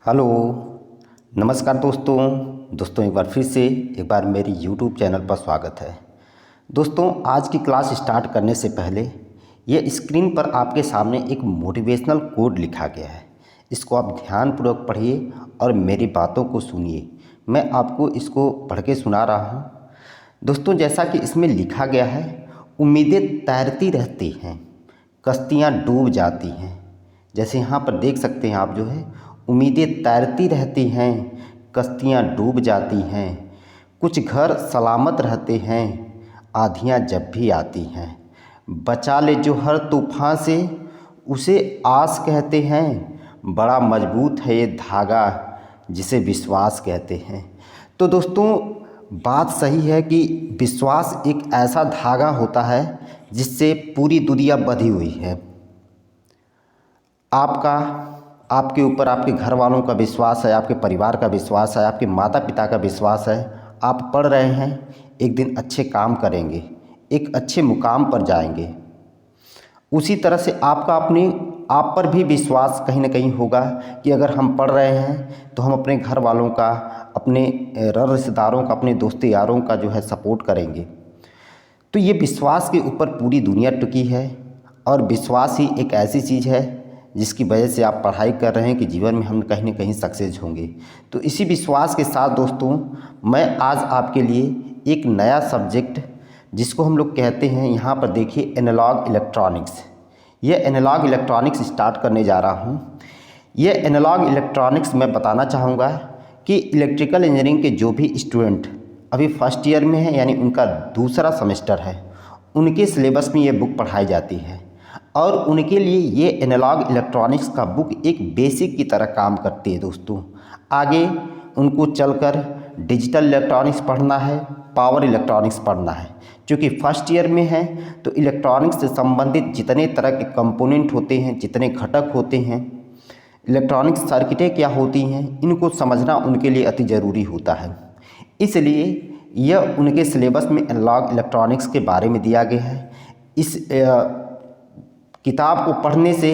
Hello. नमस्कार दोस्तों एक बार फिर से एक बार मेरी यूट्यूब चैनल पर स्वागत है। दोस्तों आज की क्लास स्टार्ट करने से पहले ये स्क्रीन पर आपके सामने एक मोटिवेशनल कोड लिखा गया है। इसको आप ध्यानपूर्वक पढ़िए और मेरी बातों को सुनिए। मैं आपको इसको पढ़ के सुना रहा हूँ। दोस्तों जैसा कि इसमें लिखा गया है, उम्मीदें तैरती रहती हैं, कश्तियाँ डूब जाती हैं। जैसे यहाँ पर देख सकते हैं आप, जो है उम्मीदें तैरती रहती हैं, कश्तियाँ डूब जाती हैं, कुछ घर सलामत रहते हैं, आंधियाँ जब भी आती हैं, बचा ले जो हर तूफान से उसे आस कहते हैं, बड़ा मजबूत है ये धागा जिसे विश्वास कहते हैं। तो दोस्तों बात सही है कि विश्वास एक ऐसा धागा होता है जिससे पूरी दुनिया बंधी हुई है। आपका, आपके ऊपर आपके घर वालों का विश्वास है, आपके परिवार का विश्वास है, आपके माता पिता का विश्वास है। आप पढ़ रहे हैं, एक दिन अच्छे काम करेंगे, एक अच्छे मुकाम पर जाएंगे। उसी तरह से आपका अपने आप पर भी विश्वास कहीं ना कहीं होगा कि अगर हम पढ़ रहे हैं तो हम अपने घर वालों का, अपने रिश्तेदारों का, अपने दोस्त यारों का जो है सपोर्ट करेंगे। तो ये विश्वास के ऊपर पूरी दुनिया टिकी है और विश्वास ही एक ऐसी चीज़ है जिसकी वजह से आप पढ़ाई कर रहे हैं कि जीवन में हम कहीं ना कहीं सक्सेस होंगे। तो इसी विश्वास के साथ दोस्तों मैं आज आपके लिए एक नया सब्जेक्ट जिसको हम लोग कहते हैं, यहाँ पर देखिए एनालॉग इलेक्ट्रॉनिक्स, ये एनालॉग इलेक्ट्रॉनिक्स स्टार्ट करने जा रहा हूँ। ये एनालॉग इलेक्ट्रॉनिक्स मैं बताना चाहूँगा कि इलेक्ट्रिकल इंजीनियरिंग के जो भी स्टूडेंट अभी फर्स्ट ईयर में है, यानी उनका दूसरा सेमेस्टर है, उनके सिलेबस में ये बुक पढ़ाई जाती है और उनके लिए ये एनालॉग इलेक्ट्रॉनिक्स का बुक एक बेसिक की तरह काम करती है। दोस्तों आगे उनको चलकर डिजिटल इलेक्ट्रॉनिक्स पढ़ना है, पावर इलेक्ट्रॉनिक्स पढ़ना है। क्योंकि फर्स्ट ईयर में है तो इलेक्ट्रॉनिक्स से संबंधित जितने तरह के कंपोनेंट होते हैं, जितने घटक होते हैं, इलेक्ट्रॉनिक्स सर्किटें क्या होती हैं, इनको समझना उनके लिए अति ज़रूरी होता है। इसलिए यह उनके सिलेबस में एनालॉग इलेक्ट्रॉनिक्स के बारे में दिया गया है। इस किताब को पढ़ने से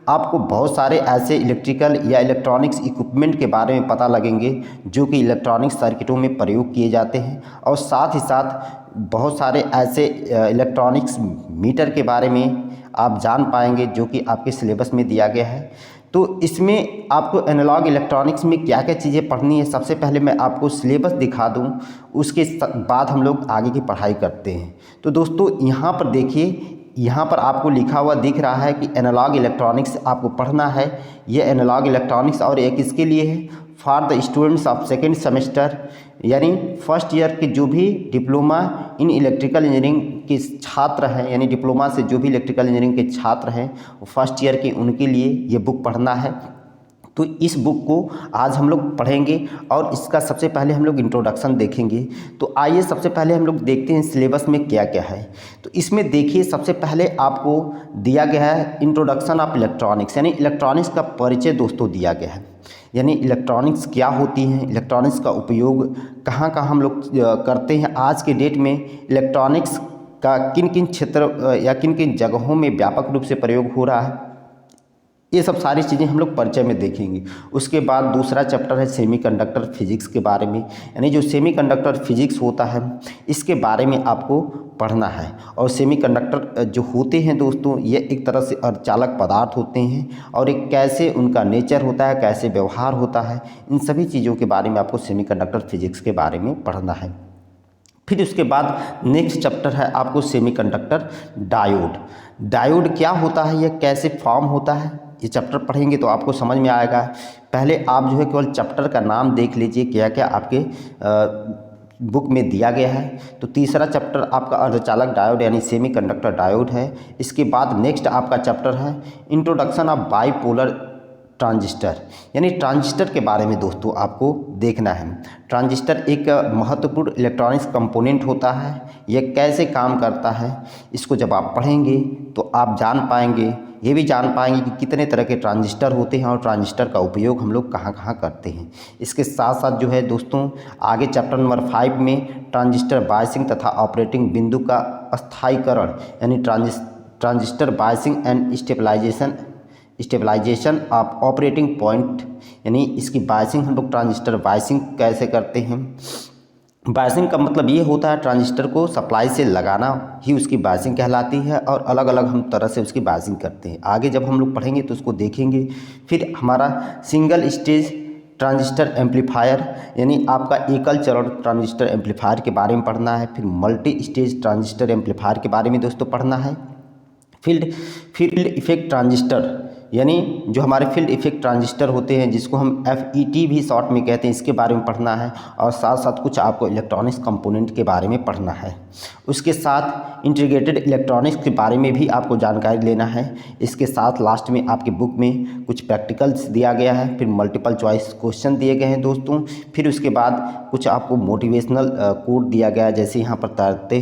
आपको बहुत सारे ऐसे इलेक्ट्रिकल या इलेक्ट्रॉनिक्स इक्विपमेंट के बारे में पता लगेंगे जो कि इलेक्ट्रॉनिक्स सर्किटों में प्रयोग किए जाते हैं, और साथ ही साथ बहुत सारे ऐसे इलेक्ट्रॉनिक्स मीटर के बारे में आप जान पाएंगे जो कि आपके सिलेबस में दिया गया है। तो इसमें आपको एनालॉग इलेक्ट्रॉनिक्स में क्या क्या चीज़ें पढ़नी है, सबसे पहले मैं आपको सिलेबस दिखा दूं, उसके बाद हम लोग आगे की पढ़ाई करते हैं। तो दोस्तों यहाँ पर देखिए, यहाँ पर आपको लिखा हुआ दिख रहा है कि एनालॉग इलेक्ट्रॉनिक्स आपको पढ़ना है। ये एनालॉग इलेक्ट्रॉनिक्स और एक इसके लिए है for the students of second semester, यानी फर्स्ट ईयर के जो भी डिप्लोमा इन इलेक्ट्रिकल इंजीनियरिंग के छात्र हैं, यानी डिप्लोमा से जो भी इलेक्ट्रिकल इंजीनियरिंग के छात्र हैं वो फर्स्ट ईयर के, उनके लिए ये बुक पढ़ना है। तो इस बुक को आज हम लोग पढ़ेंगे और इसका सबसे पहले हम लोग इंट्रोडक्शन देखेंगे। तो आइए सबसे पहले हम लोग देखते हैं सिलेबस में क्या क्या है। तो इसमें देखिए सबसे पहले आपको दिया गया है इंट्रोडक्शन ऑफ इलेक्ट्रॉनिक्स, यानी इलेक्ट्रॉनिक्स का परिचय दोस्तों दिया गया है। यानी इलेक्ट्रॉनिक्स क्या होती हैं, इलेक्ट्रॉनिक्स का उपयोग कहाँ कहाँ हम लोग करते हैं, आज के डेट में इलेक्ट्रॉनिक्स का किन किन क्षेत्र या किन किन जगहों में व्यापक रूप से प्रयोग हो रहा है, ये सब सारी चीज़ें हम लोग परिचय में देखेंगे। उसके बाद दूसरा चैप्टर है सेमीकंडक्टर फिजिक्स के बारे में, यानी जो सेमीकंडक्टर फिजिक्स होता है इसके बारे में आपको पढ़ना है। और सेमीकंडक्टर जो होते हैं दोस्तों, ये एक तरह से अर्धचालक पदार्थ होते हैं और एक कैसे उनका नेचर होता है, कैसे व्यवहार होता है, इन सभी चीज़ों के बारे में आपको सेमीकंडक्टर फिजिक्स के बारे में पढ़ना है। फिर उसके बाद नेक्स्ट चैप्टर है आपको सेमीकंडक्टर डायोड। डायोड क्या होता है, यह कैसे फॉर्म होता है, ये चैप्टर पढ़ेंगे तो आपको समझ में आएगा। पहले आप जो है केवल चैप्टर का नाम देख लीजिए क्या क्या आपके बुक में दिया गया है। तो तीसरा चैप्टर आपका अर्धचालक डायोड यानी सेमीकंडक्टर डायोड है। इसके बाद नेक्स्ट आपका चैप्टर है इंट्रोडक्शन ऑफ बाईपोलर ट्रांजिस्टर, यानी ट्रांजिस्टर के बारे में दोस्तों आपको देखना है। ट्रांजिस्टर एक महत्वपूर्ण इलेक्ट्रॉनिक्स कंपोनेंट होता है, यह कैसे काम करता है, इसको जब आप पढ़ेंगे तो आप जान पाएंगे, ये भी जान पाएंगे कि कितने तरह के ट्रांजिस्टर होते हैं और ट्रांजिस्टर का उपयोग हम लोग कहाँ कहाँ करते हैं। इसके साथ साथ जो है दोस्तों आगे चैप्टर नंबर 5 में ट्रांजिस्टर बायसिंग तथा ऑपरेटिंग बिंदु का स्थायीकरण, यानी transistor biasing and stabilisation of operating point, यानी इसकी बायसिंग हम लोग ट्रांजिस्टर बायसिंग कैसे करते हैं। बायसिंग का मतलब ये होता है ट्रांजिस्टर को सप्लाई से लगाना ही उसकी बायसिंग कहलाती है, और अलग अलग हम तरह से उसकी बायसिंग करते हैं। आगे जब हम लोग पढ़ेंगे तो उसको देखेंगे। फिर हमारा सिंगल स्टेज ट्रांजिस्टर एम्पलीफायर, यानी आपका एकल चरण ट्रांजिस्टर एम्पलीफायर के बारे में पढ़ना है। फिर मल्टी स्टेज ट्रांजिस्टर एम्पलीफायर के बारे में दोस्तों पढ़ना है। फील्ड इफेक्ट ट्रांजिस्टर, यानी जो हमारे फील्ड इफेक्ट ट्रांजिस्टर होते हैं जिसको हम FET भी शॉर्ट में कहते हैं, इसके बारे में पढ़ना है। और साथ साथ कुछ आपको इलेक्ट्रॉनिक्स कंपोनेंट के बारे में पढ़ना है। उसके साथ इंटीग्रेटेड इलेक्ट्रॉनिक्स के बारे में भी आपको जानकारी लेना है। इसके साथ लास्ट में आपकी बुक में कुछ प्रैक्टिकल्स दिया गया है, फिर मल्टीपल चॉइस क्वेश्चन दिए गए हैं दोस्तों। फिर उसके बाद कुछ आपको मोटिवेशनल कोट दिया गया है, जैसे यहाँ पर तैरते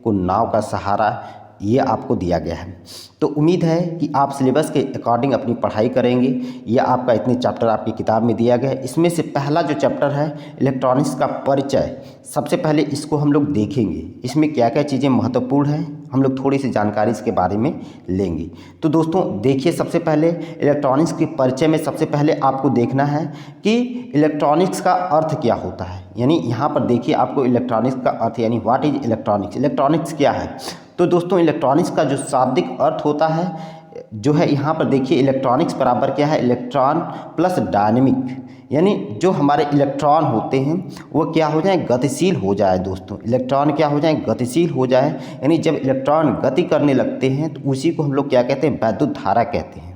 को नाव का सहारा, ये आपको दिया गया है। तो उम्मीद है कि आप सिलेबस के अकॉर्डिंग अपनी पढ़ाई करेंगे। यह आपका इतने चैप्टर आपकी किताब में दिया गया है। इसमें से पहला जो चैप्टर है इलेक्ट्रॉनिक्स का परिचय, सबसे पहले इसको हम लोग देखेंगे। इसमें क्या क्या चीज़ें महत्वपूर्ण हैं, हम लोग थोड़ी सी जानकारी इसके बारे में लेंगे। तो दोस्तों देखिए, सबसे पहले इलेक्ट्रॉनिक्स के परिचय में सबसे पहले आपको देखना है कि इलेक्ट्रॉनिक्स का अर्थ क्या होता है। यानी यहाँ पर देखिए आपको इलेक्ट्रॉनिक्स का अर्थ, यानी व्हाट इज इलेक्ट्रॉनिक्स, इलेक्ट्रॉनिक्स क्या है। तो दोस्तों इलेक्ट्रॉनिक्स का जो शाब्दिक अर्थ होता है जो है, यहाँ पर देखिए इलेक्ट्रॉनिक्स बराबर क्या है, इलेक्ट्रॉन प्लस डायनेमिक, यानी जो हमारे इलेक्ट्रॉन होते हैं वो क्या हो जाए, गतिशील हो जाए। दोस्तों इलेक्ट्रॉन क्या हो जाए, गतिशील हो जाए। यानी जब इलेक्ट्रॉन गति करने लगते हैं तो उसी को हम लोग क्या कहते हैं, वैद्युत धारा कहते हैं।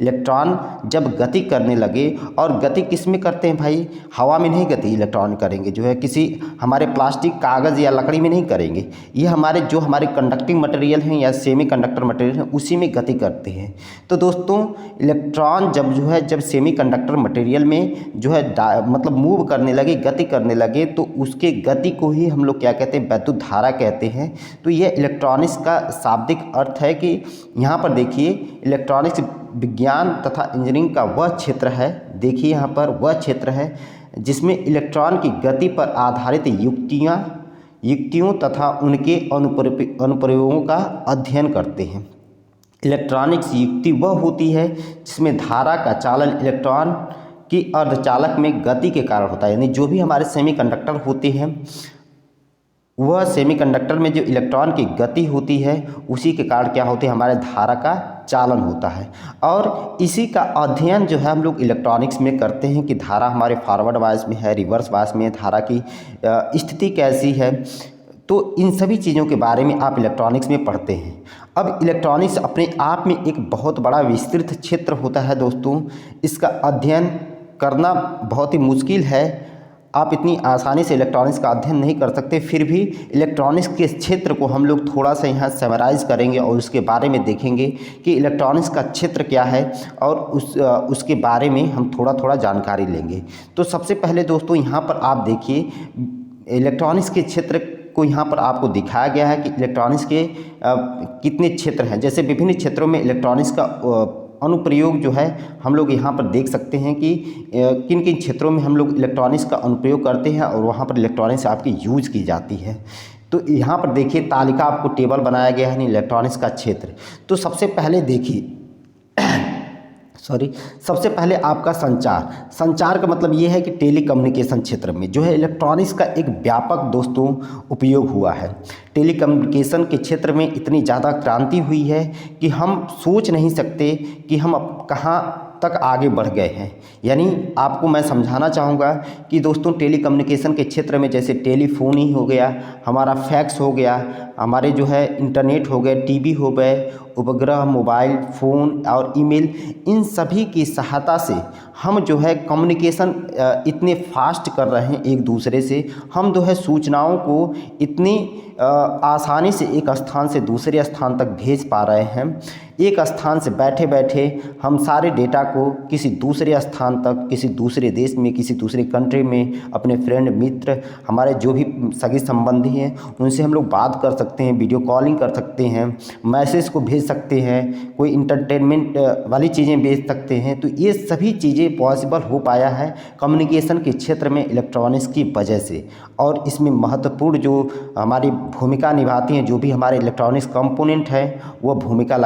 इलेक्ट्रॉन जब गति करने लगे, और गति किस में करते हैं भाई, हवा में नहीं गति इलेक्ट्रॉन करेंगे, जो है किसी हमारे प्लास्टिक कागज़ या लकड़ी में नहीं करेंगे। ये हमारे जो हमारे कंडक्टिंग मटेरियल हैं या सेमी कंडक्टर मटेरियल हैं उसी में गति करते हैं। तो दोस्तों इलेक्ट्रॉन जब जो है, जब सेमी कंडक्टर मटेरियल में जो है मतलब मूव करने लगे, गति करने लगे, तो उसके गति को ही हम लोग क्या कहते हैं, वैद्युत धारा कहते हैं। तो यह इलेक्ट्रॉनिक्स का शाब्दिक अर्थ है कि यहाँ पर देखिए इलेक्ट्रॉनिक्स विज्ञान तथा इंजीनियरिंग का वह क्षेत्र है, देखिए यहाँ पर वह क्षेत्र है जिसमें इलेक्ट्रॉन की गति पर आधारित युक्तियों तथा उनके अनुप्रयोगों का अध्ययन करते हैं। इलेक्ट्रॉनिक्स युक्ति वह होती है जिसमें धारा का चालन इलेक्ट्रॉन की अर्धचालक में गति के कारण होता है। यानी जो भी हमारे सेमीकंडक्टर होते हैं, वह सेमीकंडक्टर में जो इलेक्ट्रॉन की गति होती है उसी के कारण क्या होते हैं, हमारे धारा का चालन होता है। और इसी का अध्ययन जो है हम लोग इलेक्ट्रॉनिक्स में करते हैं कि धारा हमारे फॉरवर्ड बायस में है, रिवर्स बायस में है, धारा की स्थिति कैसी है। तो इन सभी चीज़ों के बारे में आप इलेक्ट्रॉनिक्स में पढ़ते हैं। अब इलेक्ट्रॉनिक्स अपने आप में एक बहुत बड़ा विस्तृत क्षेत्र होता है दोस्तों। इसका अध्ययन करना बहुत ही मुश्किल है, आप इतनी आसानी से इलेक्ट्रॉनिक्स का अध्ययन नहीं कर सकते। फिर भी इलेक्ट्रॉनिक्स के क्षेत्र को हम लोग थोड़ा सा यहाँ समराइज़ करेंगे और उसके बारे में देखेंगे कि इलेक्ट्रॉनिक्स का क्षेत्र क्या है, और उसके बारे में हम थोड़ा थोड़ा जानकारी लेंगे। तो सबसे पहले दोस्तों यहाँ पर आप देखिए इलेक्ट्रॉनिक्स के क्षेत्र को यहाँ पर आपको दिखाया गया है कि इलेक्ट्रॉनिक्स के कितने क्षेत्र हैं। जैसे विभिन्न क्षेत्रों में इलेक्ट्रॉनिक्स का अनुप्रयोग जो है हम लोग यहाँ पर देख सकते हैं कि किन किन क्षेत्रों में हम लोग इलेक्ट्रॉनिक्स का अनुप्रयोग करते हैं और वहाँ पर इलेक्ट्रॉनिक्स आपकी यूज की जाती है। तो यहाँ पर देखिए तालिका आपको टेबल बनाया गया है इलेक्ट्रॉनिक्स का क्षेत्र। तो सबसे पहले देखिए सबसे पहले आपका संचार का मतलब ये है कि टेलीकम्युनिकेशन क्षेत्र में जो है इलेक्ट्रॉनिक्स का एक व्यापक दोस्तों उपयोग हुआ है। टेलीकम्युनिकेशन के क्षेत्र में इतनी ज़्यादा क्रांति हुई है कि हम सोच नहीं सकते कि हम अब कहाँ तक आगे बढ़ गए हैं। यानी आपको मैं समझाना चाहूँगा कि दोस्तों टेलीकम्युनिकेशन के क्षेत्र में जैसे टेलीफोन ही हो गया, हमारा फैक्स हो गया, हमारे जो है इंटरनेट हो गए, टीवी हो गए, उपग्रह, मोबाइल फ़ोन और ईमेल, इन सभी की सहायता से हम जो है कम्युनिकेशन इतने फास्ट कर रहे हैं एक दूसरे से। हम जो है सूचनाओं को इतनी आसानी से एक स्थान से दूसरे स्थान तक भेज पा रहे हैं। एक स्थान से बैठे बैठे हम सारे डेटा को किसी दूसरे स्थान तक, किसी दूसरे देश में, किसी दूसरे कंट्री में अपने फ्रेंड, मित्र, हमारे जो भी सगे संबंधी हैं उनसे हम लोग बात कर सकते हैं, वीडियो कॉलिंग कर सकते हैं, मैसेज को भेज बेच सकते हैं, कोई इंटरटेनमेंट वाली चीज़ें बेच सकते हैं। तो ये सभी चीज़ें पॉसिबल हो पाया है कम्युनिकेशन के क्षेत्र में इलेक्ट्रॉनिक्स की वजह से। और इसमें महत्वपूर्ण जो हमारी भूमिका निभाती हैं, जो भी हमारे इलेक्ट्रॉनिक्स कंपोनेंट हैं वो भूमिका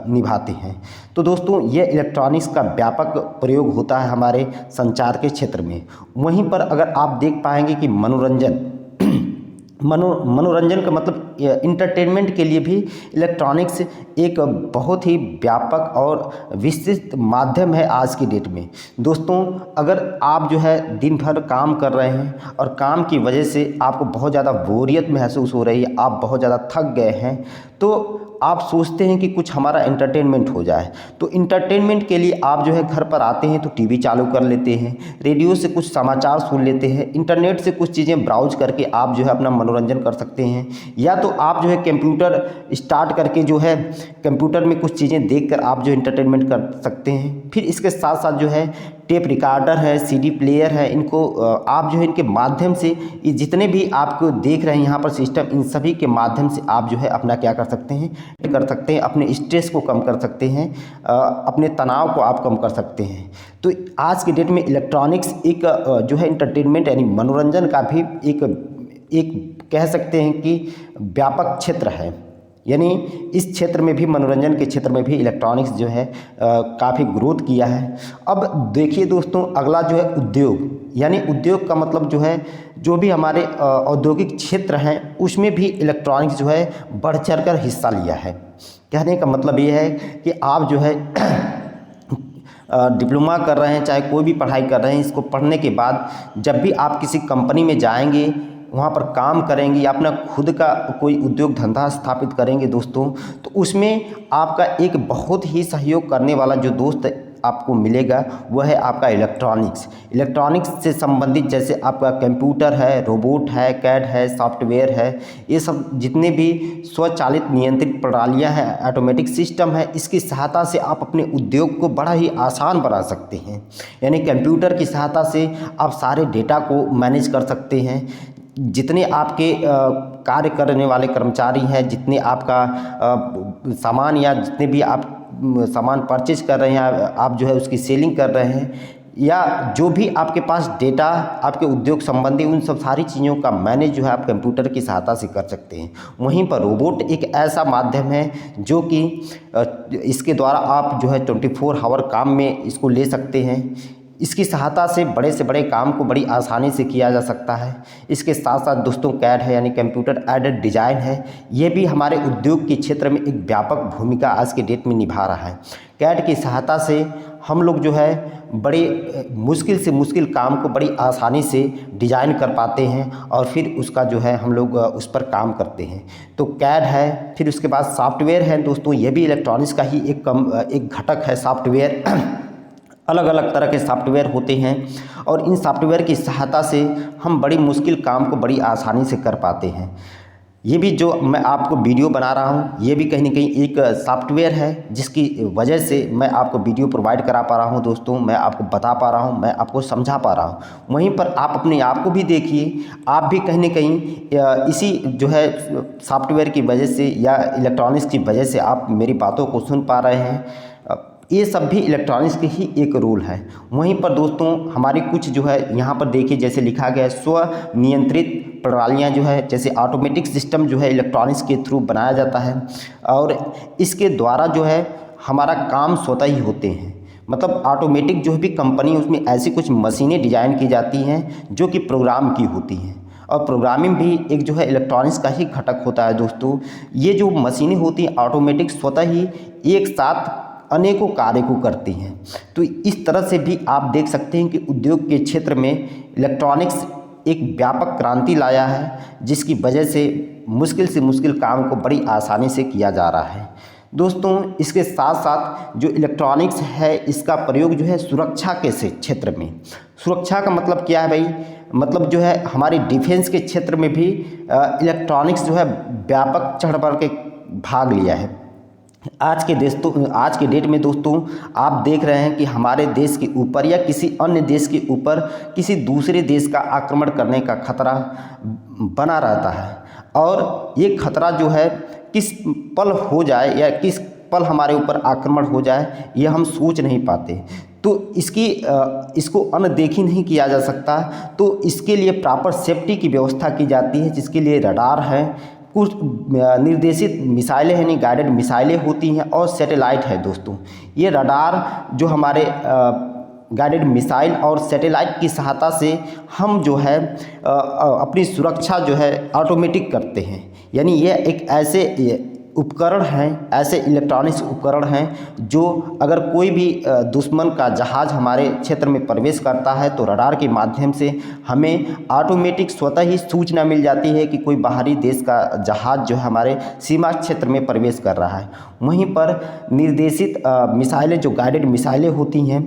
निभाते हैं। तो दोस्तों ये इलेक्ट्रॉनिक्स का व्यापक प्रयोग होता है हमारे संचार के क्षेत्र में। वहीं पर अगर आप देख पाएंगे कि मनोरंजन का मतलब इंटरटेनमेंट के लिए भी इलेक्ट्रॉनिक्स एक बहुत ही व्यापक और विस्तृत माध्यम है आज की डेट में। दोस्तों अगर आप जो है दिन भर काम कर रहे हैं और काम की वजह से आपको बहुत ज़्यादा बोरियत महसूस हो रही है, आप बहुत ज़्यादा थक गए हैं, तो आप सोचते हैं कि कुछ हमारा एंटरटेनमेंट हो जाए। तो इंटरटेनमेंट के लिए आप जो है घर पर आते हैं तो टीवी चालू कर लेते हैं, रेडियो से कुछ समाचार सुन लेते हैं, इंटरनेट से कुछ चीज़ें ब्राउज करके आप जो है अपना मनोरंजन कर सकते हैं। या तो आप जो है कंप्यूटर स्टार्ट करके जो है कंप्यूटर में कुछ चीज़ें देखकर आप जो एंटरटेनमेंट कर सकते हैं। फिर इसके साथ साथ जो है टेप रिकॉर्डर है, सीडी प्लेयर है, इनको आप जो है इनके माध्यम से ये जितने भी आपको देख रहे हैं यहाँ पर सिस्टम, इन सभी के माध्यम से आप जो है अपना क्या कर सकते हैं, अपने स्ट्रेस को कम कर सकते हैं, अपने तनाव को आप कम कर सकते हैं। तो आज की डेट में इलेक्ट्रॉनिक्स एक जो है एंटरटेनमेंट यानी मनोरंजन का भी एक कह सकते हैं कि व्यापक क्षेत्र है। यानी इस क्षेत्र में भी, मनोरंजन के क्षेत्र में भी इलेक्ट्रॉनिक्स जो है काफ़ी ग्रोथ किया है। अब देखिए दोस्तों, अगला जो है उद्योग, यानी उद्योग का मतलब जो है जो भी हमारे औद्योगिक क्षेत्र हैं उसमें भी इलेक्ट्रॉनिक्स जो है बढ़ चढ़ कर हिस्सा लिया है। कहने का मतलब ये है कि आप जो है डिप्लोमा कर रहे हैं, चाहे कोई भी पढ़ाई कर रहे हैं, इसको पढ़ने के बाद जब भी आप किसी कंपनी में जाएंगे, वहाँ पर काम करेंगे या अपना खुद का कोई उद्योग धंधा स्थापित करेंगे दोस्तों, तो उसमें आपका एक बहुत ही सहयोग करने वाला जो दोस्त आपको मिलेगा वह है आपका इलेक्ट्रॉनिक्स से संबंधित, जैसे आपका कंप्यूटर है, रोबोट है, कैड है, सॉफ्टवेयर है, ये सब जितने भी स्वचालित नियंत्रित प्रणालियां हैं, ऑटोमेटिक सिस्टम है, इसकी सहायता से आप अपने उद्योग को बड़ा ही आसान बना सकते हैं। यानी कंप्यूटर की सहायता से आप सारे डेटा को मैनेज कर सकते हैं। जितने आपके कार्य करने वाले कर्मचारी हैं, जितने आपका सामान या जितने भी आप सामान परचेज कर रहे हैं, आप जो है उसकी सेलिंग कर रहे हैं, या जो भी आपके पास डेटा आपके उद्योग संबंधी, उन सब सारी चीज़ों का मैनेज जो है आप कंप्यूटर की सहायता से कर सकते हैं। वहीं पर रोबोट एक ऐसा माध्यम है जो कि इसके द्वारा आप जो है 24 आवर काम में इसको ले सकते हैं। इसकी सहायता से बड़े काम को बड़ी आसानी से किया जा सकता है। इसके साथ साथ दोस्तों कैड है, यानी कंप्यूटर एडेड डिज़ाइन है, ये भी हमारे उद्योग के क्षेत्र में एक व्यापक भूमिका आज के डेट में निभा रहा है। कैड की सहायता से हम लोग जो है बड़े मुश्किल से मुश्किल काम को बड़ी आसानी से डिज़ाइन कर पाते हैं और फिर उसका जो है हम लोग उस पर काम करते हैं। तो कैड है। फिर उसके बाद सॉफ्टवेयर है दोस्तों, ये भी इलेक्ट्रॉनिक्स का ही एक घटक है। सॉफ्टवेयर अलग अलग तरह के सॉफ्टवेयर होते हैं और इन सॉफ्टवेयर की सहायता से हम बड़ी मुश्किल काम को बड़ी आसानी से कर पाते हैं। ये भी जो मैं आपको वीडियो बना रहा हूँ, ये भी कहीं ना कहीं एक सॉफ्टवेयर है जिसकी वजह से मैं आपको वीडियो प्रोवाइड करा पा रहा हूँ दोस्तों, मैं आपको बता पा रहा हूँ, मैं आपको समझा पा रहा हूँ। वहीं पर आप अपने आप को भी देखिए, आप भी कहीं ना कहीं इसी जो है सॉफ्टवेयर की वजह से या इलेक्ट्रॉनिक्स की वजह से आप मेरी बातों को सुन पा रहे हैं। ये सब भी इलेक्ट्रॉनिक्स के ही एक रोल है। वहीं पर दोस्तों हमारी कुछ जो है यहाँ पर देखिए, जैसे लिखा गया है स्वनियंत्रित प्रणालियाँ जो है, जैसे ऑटोमेटिक सिस्टम जो है इलेक्ट्रॉनिक्स के थ्रू बनाया जाता है और इसके द्वारा जो है हमारा काम स्वतः ही होते हैं। मतलब ऑटोमेटिक जो भी कंपनी, उसमें ऐसी कुछ मशीनें डिज़ाइन की जाती हैं जो कि प्रोग्राम की होती हैं और प्रोग्रामिंग भी एक जो है इलेक्ट्रॉनिक्स का ही घटक होता है दोस्तों। ये जो मशीनें होती हैं ऑटोमेटिक स्वतः ही एक साथ अनेकों कार्य को करती हैं। तो इस तरह से भी आप देख सकते हैं कि उद्योग के क्षेत्र में इलेक्ट्रॉनिक्स एक व्यापक क्रांति लाया है, जिसकी वजह से मुश्किल काम को बड़ी आसानी से किया जा रहा है दोस्तों। इसके साथ साथ जो इलेक्ट्रॉनिक्स है, इसका प्रयोग जो है सुरक्षा के क्षेत्र में, सुरक्षा का मतलब क्या है भाई, मतलब जो है हमारे डिफेंस के क्षेत्र में भी इलेक्ट्रॉनिक्स जो है व्यापक चढ़ बढ़ के भाग लिया है। आज के डेट में दोस्तों आप देख रहे हैं कि हमारे देश के ऊपर या किसी अन्य देश के ऊपर किसी दूसरे देश का आक्रमण करने का खतरा बना रहता है और ये खतरा जो है किस पल हो जाए या किस पल हमारे ऊपर आक्रमण हो जाए यह हम सोच नहीं पाते। तो इसको अनदेखी नहीं किया जा सकता। तो इसके लिए प्रॉपर सेफ्टी की व्यवस्था की जाती है, जिसके लिए रडार है, कुछ निर्देशित मिसाइलें हैं, यानी गाइडेड मिसाइलें होती हैं, और सैटेलाइट है दोस्तों। ये रडार जो हमारे गाइडेड मिसाइल और सैटेलाइट की सहायता से हम जो है अपनी सुरक्षा जो है ऑटोमेटिक करते हैं। यानी ये एक ऐसे उपकरण हैं, ऐसे इलेक्ट्रॉनिक्स उपकरण हैं जो अगर कोई भी दुश्मन का जहाज़ हमारे क्षेत्र में प्रवेश करता है तो रडार के माध्यम से हमें ऑटोमेटिक स्वतः ही सूचना मिल जाती है कि कोई बाहरी देश का जहाज़ जो है हमारे सीमा क्षेत्र में प्रवेश कर रहा है। वहीं पर निर्देशित मिसाइलें, जो गाइडेड मिसाइलें होती हैं,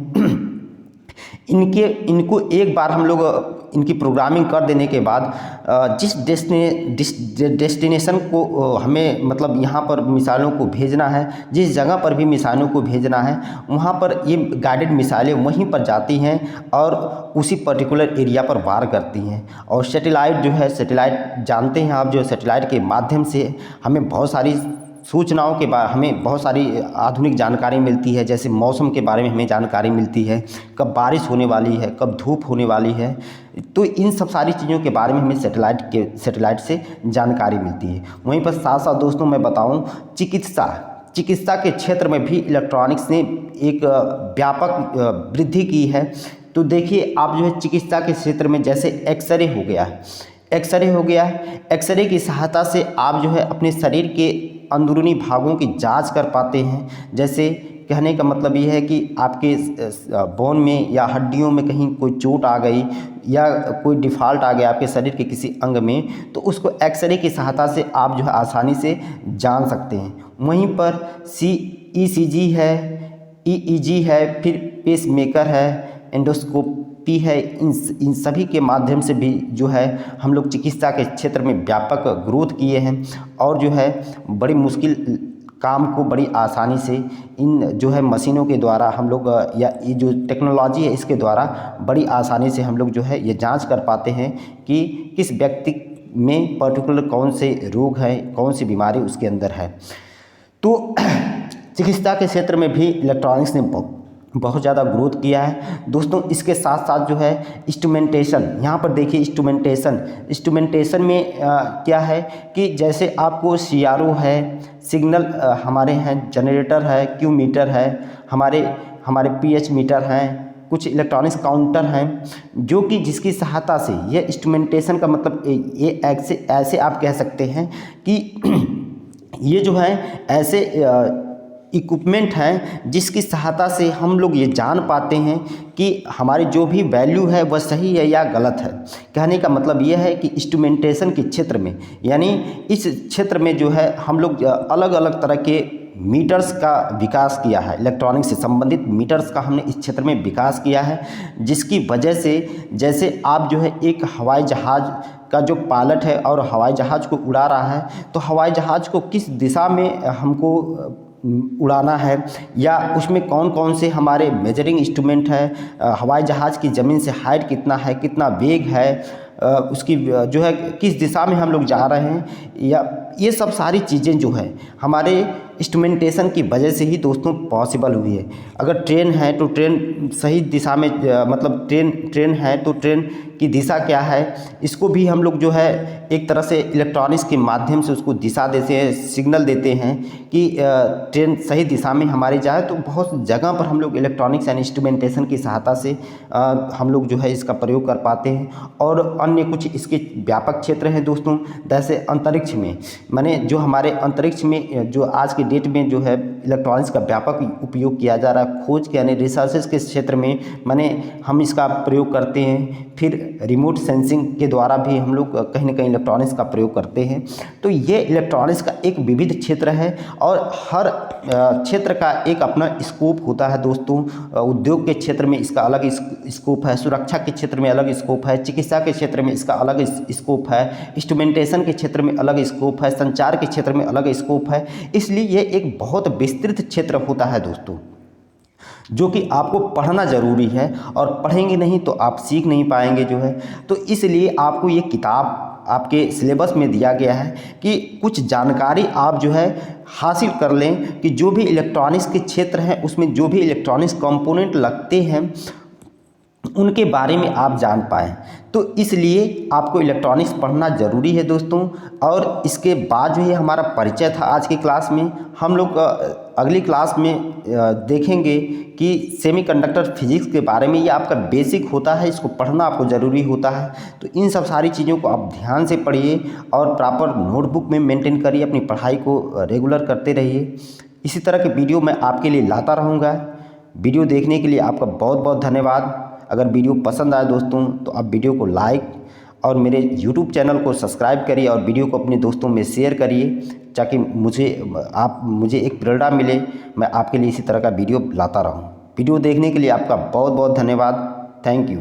इनको एक बार हम लोग इनकी प्रोग्रामिंग कर देने के बाद जिस डेस्टिनेशन को हमें मतलब यहाँ पर मिसाइलों को भेजना है, जिस जगह पर भी मिसाइलों को भेजना है, वहाँ पर ये गाइडेड मिसाइलें वहीं पर जाती हैं और उसी पर्टिकुलर एरिया पर वार करती हैं। और सैटेलाइट जो है, सैटेलाइट जानते हैं आप, जो सैटेलाइट के माध्यम से हमें बहुत सारी सूचनाओं के बारे हमें बहुत सारी आधुनिक जानकारी मिलती है। जैसे मौसम के बारे में हमें जानकारी मिलती है, कब बारिश होने वाली है, कब धूप होने वाली है। तो इन सब सारी चीज़ों के बारे में हमें सैटेलाइट से जानकारी मिलती है। वहीं पर साथ साथ दोस्तों मैं बताऊं, चिकित्सा के क्षेत्र में भी इलेक्ट्रॉनिक्स ने एक व्यापक वृद्धि की है। तो देखिए आप जो है चिकित्सा के क्षेत्र में जैसे एक्सरे हो गया है, एक्सरे की सहायता से आप जो है अपने शरीर के अंदरूनी भागों की जांच कर पाते हैं। जैसे कहने का मतलब ये है कि आपके बोन में या हड्डियों में कहीं कोई चोट आ गई या कोई डिफ़ॉल्ट आ गया आपके शरीर के किसी अंग में, तो उसको एक्सरे की सहायता से आप जो है आसानी से जान सकते हैं। वहीं पर ECG है, EEG है, फिर पेसमेकर है, एंडोस्कोपी है। इन सभी के माध्यम से भी जो है हम लोग चिकित्सा के क्षेत्र में व्यापक ग्रोथ किए हैं और जो है बड़ी मुश्किल काम को बड़ी आसानी से इन जो है मशीनों के द्वारा हम लोग या ये जो टेक्नोलॉजी है इसके द्वारा बड़ी आसानी से हम लोग जो है ये जांच कर पाते हैं कि किस व्यक्ति में पर्टिकुलर कौन से रोग है, कौन सी बीमारी उसके अंदर है। तो चिकित्सा के क्षेत्र में भी इलेक्ट्रॉनिक्स ने बहुत ज़्यादा ग्रोथ किया है दोस्तों। इसके साथ साथ जो है इंस्ट्रूमेंटेशन, यहाँ पर देखिए इंस्ट्रूमेंटेशन में क्या है कि जैसे आपको CRO है, सिग्नल हमारे हैं, जनरेटर है, क्यू मीटर है, हमारे pH मीटर हैं, कुछ इलेक्ट्रॉनिक्स काउंटर हैं, जो कि जिसकी सहायता से ये इंस्ट्रूमेंटेशन का मतलब ये ऐसे आप कह सकते हैं कि ये जो है ऐसे इक्विपमेंट हैं जिसकी सहायता से हम लोग ये जान पाते हैं कि हमारी जो भी वैल्यू है वह सही है या गलत है। कहने का मतलब ये है कि इंस्ट्रूमेंटेशन के क्षेत्र में, यानी इस क्षेत्र में जो है हम लोग अलग अलग तरह के मीटर्स का विकास किया है। इलेक्ट्रॉनिक्स से संबंधित मीटर्स का हमने इस क्षेत्र में विकास किया है, जिसकी वजह से जैसे आप जो है एक हवाई जहाज़ का जो पायलट है और हवाई जहाज़ को उड़ा रहा है, तो हवाई जहाज़ को किस दिशा में हमको उड़ाना है या उसमें कौन कौन से हमारे मेजरिंग इंस्ट्रूमेंट है, हवाई जहाज़ की ज़मीन से हाइट कितना है, कितना वेग है, उसकी जो है किस दिशा में हम लोग जा रहे हैं, या ये सब सारी चीज़ें जो है हमारे इंस्ट्रूमेंटेशन की वजह से ही दोस्तों पॉसिबल हुई है। अगर ट्रेन है तो ट्रेन सही दिशा में मतलब ट्रेन है तो ट्रेन की दिशा क्या है, इसको भी हम लोग जो है एक तरह से इलेक्ट्रॉनिक्स के माध्यम से उसको दिशा देते हैं, सिग्नल देते हैं कि ट्रेन सही दिशा में हमारी जाए। तो बहुत जगह पर हम लोग इलेक्ट्रॉनिक्स एंड इंस्ट्रूमेंटेशन की सहायता से हम लोग जो है इसका प्रयोग कर पाते हैं। और अन्य कुछ इसके व्यापक क्षेत्र हैं दोस्तों, जैसे अंतरिक्ष में, माने जो हमारे अंतरिक्ष में जो आज के डेट में जो है इलेक्ट्रॉनिक्स का व्यापक उपयोग किया जा रहा है, खोज के यानी रिसर्चेस के क्षेत्र में माने हम इसका प्रयोग करते हैं। फिर रिमोट सेंसिंग के द्वारा भी हम लोग कहीं ना कहीं इलेक्ट्रॉनिक्स का प्रयोग करते हैं। तो ये इलेक्ट्रॉनिक्स का एक विविध क्षेत्र है और हर क्षेत्र का एक अपना स्कोप होता है दोस्तों। उद्योग के क्षेत्र में इसका अलग स्कोप है, सुरक्षा के क्षेत्र में अलग स्कोप है, चिकित्सा के क्षेत्र में इसका अलग स्कोप है, इंस्ट्रूमेंटेशन के क्षेत्र में अलग स्कोप है, संचार के क्षेत्र में अलग स्कोप है। इसलिए ये एक बहुत विस्तृत क्षेत्र होता है दोस्तों, जो कि आपको पढ़ना ज़रूरी है और पढ़ेंगे नहीं तो आप सीख नहीं पाएंगे जो है। तो इसलिए आपको ये किताब आपके सिलेबस में दिया गया है कि कुछ जानकारी आप जो है हासिल कर लें कि जो भी इलेक्ट्रॉनिक्स के क्षेत्र हैं उसमें जो भी इलेक्ट्रॉनिक्स कंपोनेंट लगते हैं उनके बारे में आप जान पाएँ। तो इसलिए आपको इलेक्ट्रॉनिक्स पढ़ना ज़रूरी है दोस्तों। और इसके बाद जो है हमारा परिचय था आज की क्लास में। हम लोग अगली क्लास में देखेंगे कि सेमीकंडक्टर फिजिक्स के बारे में। ये आपका बेसिक होता है, इसको पढ़ना आपको ज़रूरी होता है। तो इन सब सारी चीज़ों को आप ध्यान से पढ़िए और प्रॉपर नोटबुक में मेंटेन करिए, अपनी पढ़ाई को रेगुलर करते रहिए। इसी तरह के वीडियो मैं आपके लिए लाता रहूँगा। वीडियो देखने के लिए आपका बहुत बहुत धन्यवाद। अगर वीडियो पसंद आए दोस्तों तो आप वीडियो को लाइक और मेरे यूट्यूब चैनल को सब्सक्राइब करिए और वीडियो को अपने दोस्तों में शेयर करिए, ताकि मुझे एक प्रेरणा मिले, मैं आपके लिए इसी तरह का वीडियो लाता रहूं। वीडियो देखने के लिए आपका बहुत बहुत धन्यवाद। Thank you.